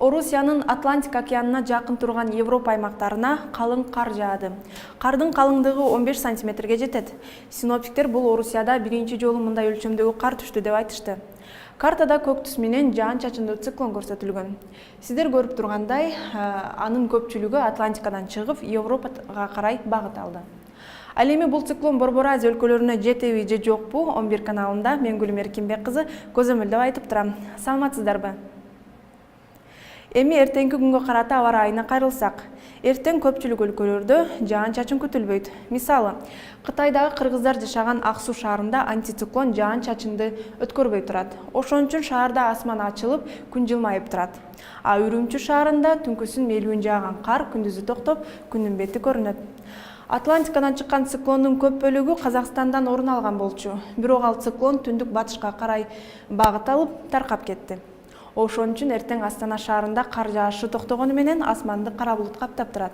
Орусиянын Атлантик океанына жакын турган Европа аймактарына калың кар жаады. Кардын калыңдыгы 15 сантиметрге жетет. Синоптиктер бул Орусияда биринчи жолу мындай өлчөмдөгү кар түштү деп айтышты. Картада көк түс менен жаан-чачындуу циклон көрсөтүлгөн. Сиздер көрүп тургандай, анын көпчүлүгү Атлантикадан чыгып, Европага карай багыт алды. Ал эми бул циклон Борбор Азия өлкөлөрүнө жетеби же жокпу? 11 каналында мен Гүлүм Эркинбек кызы көзөмөлдөп айтып турам. Саламатсыздарбы? Эми эртеңки күнгө карата аба ырайына кайрылсак, эртең көпчүлүк өлкөлөрдө жаан-чачын күтүлбөйт. Мисалы, Кытайдагы кыргыздар жашаган Ак Суу шаарында антициклон жаан-чачынды өткөрбөй турат. Ошон үчүн шаарда асман ачылып, күн жылмайып турат. А Үрүмчү шаарында түнкүсүн мелүүн жааган кар күндүзү токтоп, күндүн бети көрүнөт. Атлантикадан чыккан циклондун көп бөлүгү Казакстандан орун алган болчу. Бирок ал циклон түндүк батышка карай багыт алып, таркап кетти. Ошон үчүн эртең Астана шаарында кар жаашы токтогону менен асманды кара булут каптап турат.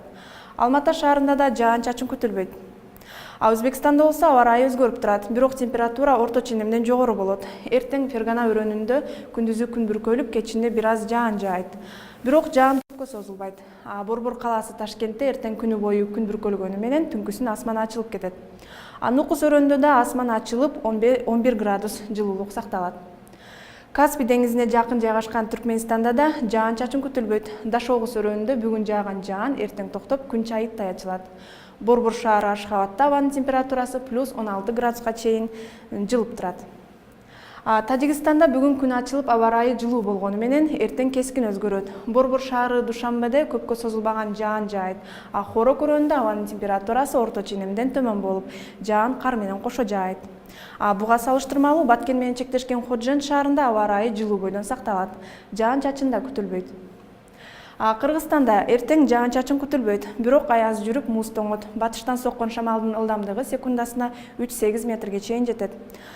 Алматы шаарында да жаан-чачын күтүлбөйт. А Өзбекстанда болсо аба ырайы өзгөрүп турат, бирок температура орто ченемден жогору болот. Эртең Фергана өрөөнүндө күндүзү күн бүркөлүп, кечинде бир аз жаан жаайт. Бирок жаан көпкө созулбайт. Борбор калаасы Ташкентте эртең күнү бою күн бүркөлгөнү менен түнкүсүн асман ачылып кетет. Нукус өрөөнүндө да асман ачылып, 11 градус жылуулук сакталат. Каспий деңизине жакын жайгашкан Түркменстанда да жаан-чачын күтүлбөйт. Дашогус өрөөнүндө бүгүн жааган жаан эртең токтоп, күн чайыттай ачылат. Борбор шаары Ашхабадда абанын температурасы плюс 16 градуска чейин жылып турат. Тажикстанда бүгүн күн ачылып, аба ырайы жылуу болгону менен эртең кескин өзгөрөт. Борбор шаары Душанбеде көпкө созулбаган жаан жаайт. Хорок өрөөнүндө абанын температурасы орто ченемден төмөн болуп, жаан кар менен кошо жаайт. Буга салыштырмалуу Баткен менен чектешкен Ходжент шаарында аба ырайы жылуу бойдон сакталат. Жаан-чачын да күтүлбөйт. Кыргызстанда эртең жаан-чачын күтүлбөйт, бирок аяз жүрүп муз тоңот. Батыштан соккон шамалдын ылдамдыгы секундасына 3-8 метрге чейин жетет.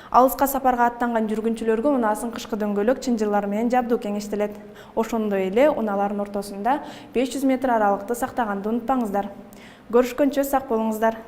Алыска сапарга аттанган жүргүнчүлөргө унаасын кышкы дөңгөлөк чынжырлар менен жабдуу кеңештелет. Ошондой эле унаалардын ортосунда 500 метр аралыкты сактаганды унутпаңыздар. Көрүшкөнчө сак болуңуздар.